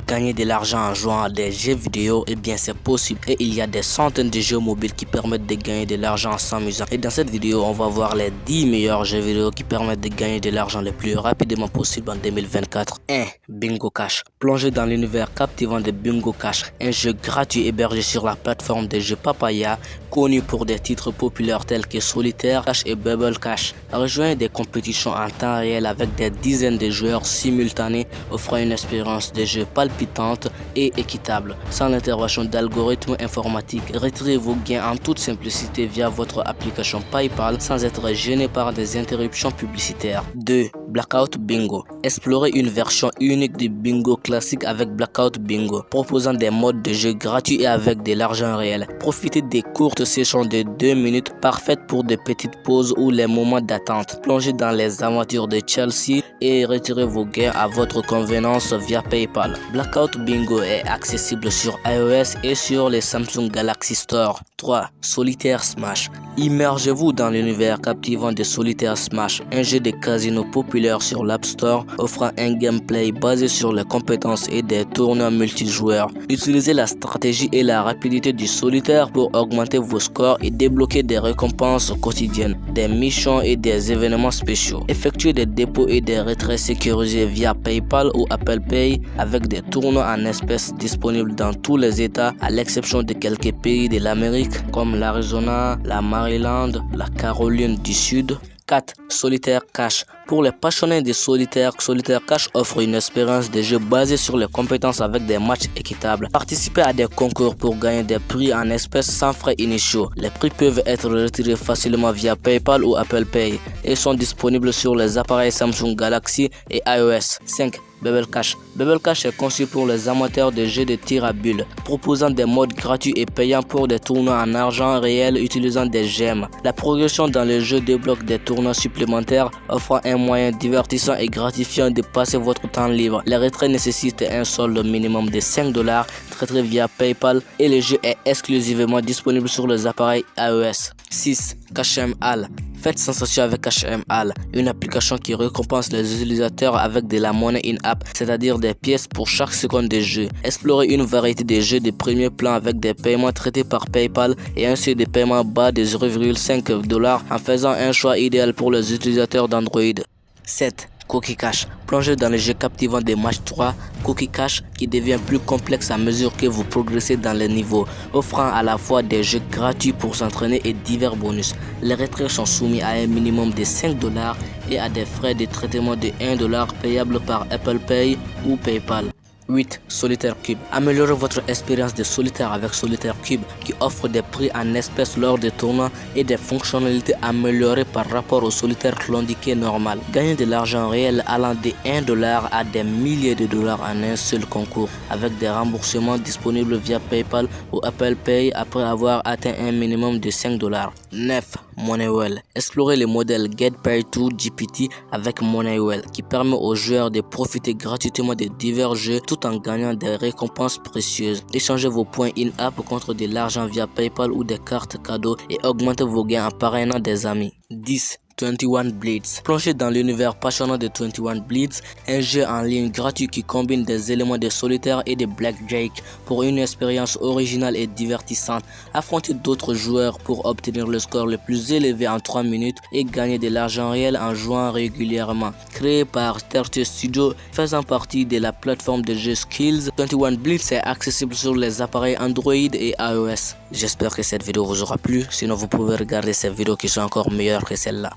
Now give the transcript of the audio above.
gagner de l'argent en jouant à des jeux vidéo? Eh bien c'est possible et il y a des centaines de jeux mobiles qui permettent de gagner de l'argent en s'amusant. Et dans cette vidéo, on va voir les 10 meilleurs jeux vidéo qui permettent de gagner de l'argent le plus rapidement possible en 2024. 1. Bingo Cash. Plongez dans l'univers captivant de Bingo Cash, un jeu gratuit hébergé sur la plateforme de jeux Papaya, connu pour des titres populaires tels que Solitaire, Cash et Bubble Cash. Rejoignez des compétitions en temps réel avec des dizaines de joueurs simultanés, offrant une expérience de jeu palpitante et équitable. Sans l'intervention d'algorithmes informatiques, retirez vos gains en toute simplicité via votre application PayPal sans être gêné par des interruptions publicitaires. 2. Blackout Bingo. Explorez une version unique du bingo classique avec Blackout Bingo, proposant des modes de jeu gratuits et avec de l'argent réel. Profitez des courtes sessions de 2 minutes parfaites pour des petites pauses ou les moments d'attente. Plongez dans les aventures de Chelsea et retirez vos gains à votre convenance via PayPal. Blackout Bingo est accessible sur iOS et sur les Samsung Galaxy Store. 3. Solitaire Smash. Immergez-vous dans l'univers captivant de Solitaire Smash, un jeu de casino populaire sur l'App Store offrant un gameplay basé sur les compétences et des tournois multijoueurs. Utilisez la stratégie et la rapidité du solitaire pour augmenter vos scores et débloquer des récompenses quotidiennes, des missions et des événements spéciaux. Effectuez des dépôts et des retraits sécurisés via PayPal ou Apple Pay avec des tournois en espèces disponibles dans tous les États à l'exception de quelques pays de l'Amérique comme l'Arizona, la Maryland, la Caroline du Sud. 4. Solitaire Cash. Pour les passionnés de solitaire, Solitaire Cash offre une expérience de jeu basée sur les compétences avec des matchs équitables. Participez à des concours pour gagner des prix en espèces sans frais initiaux. Les prix peuvent être retirés facilement via PayPal ou Apple Pay et sont disponibles sur les appareils Samsung Galaxy et iOS. 5. Bubble Cash. Bubble Cash est conçu pour les amateurs de jeux de tir à bulles, proposant des modes gratuits et payants pour des tournois en argent réel utilisant des gemmes. La progression dans le jeu débloque des tournois supplémentaires, offrant un moyen divertissant et gratifiant de passer votre temps libre. Les retraits nécessitent un solde minimum de $5, traité via PayPal, et le jeu est exclusivement disponible sur les appareils iOS. 6. Cashem Hall. Faites sensation avec Cashem Hall, une application qui récompense les utilisateurs avec de la monnaie in-app, c'est-à-dire des pièces pour chaque seconde de jeu. Explorez une variété de jeux de premier plan avec des paiements traités par PayPal et un seuil de paiement bas de $0,5 en faisant un choix idéal pour les utilisateurs d'Android. 7. Cookie Cash. Plongez dans le jeu captivant des matchs 3, Cookie Cash, qui devient plus complexe à mesure que vous progressez dans les niveaux, offrant à la fois des jeux gratuits pour s'entraîner et divers bonus. Les retraits sont soumis à un minimum de $5 et à des frais de traitement de $1 payables par Apple Pay ou PayPal. 8. Solitaire Cube. Améliorez votre expérience de solitaire avec Solitaire Cube qui offre des prix en espèces lors des tournois et des fonctionnalités améliorées par rapport au solitaire clondiqué normal. Gagnez de l'argent réel allant de $1 à des milliers de dollars en un seul concours avec des remboursements disponibles via PayPal ou Apple Pay après avoir atteint un minimum de $5. 9. Moneywell. Explorez le modèle GetPay2 GPT avec Moneywell qui permet aux joueurs de profiter gratuitement de divers jeux tout en gagnant des récompenses précieuses. Échangez vos points in-app contre de l'argent via PayPal ou des cartes cadeaux et augmentez vos gains en parrainant des amis. 10. 21 Blades. Plongez dans l'univers passionnant de 21 Blades, un jeu en ligne gratuit qui combine des éléments de solitaire et de blackjack pour une expérience originale et divertissante. Affrontez d'autres joueurs pour obtenir le score le plus élevé en 3 minutes et gagner de l'argent réel en jouant régulièrement. Créé par Tertius Studio, faisant partie de la plateforme de jeu Skills, 21 Blades est accessible sur les appareils Android et iOS. J'espère que cette vidéo vous aura plu, sinon vous pouvez regarder ces vidéos qui sont encore meilleures que celle-là.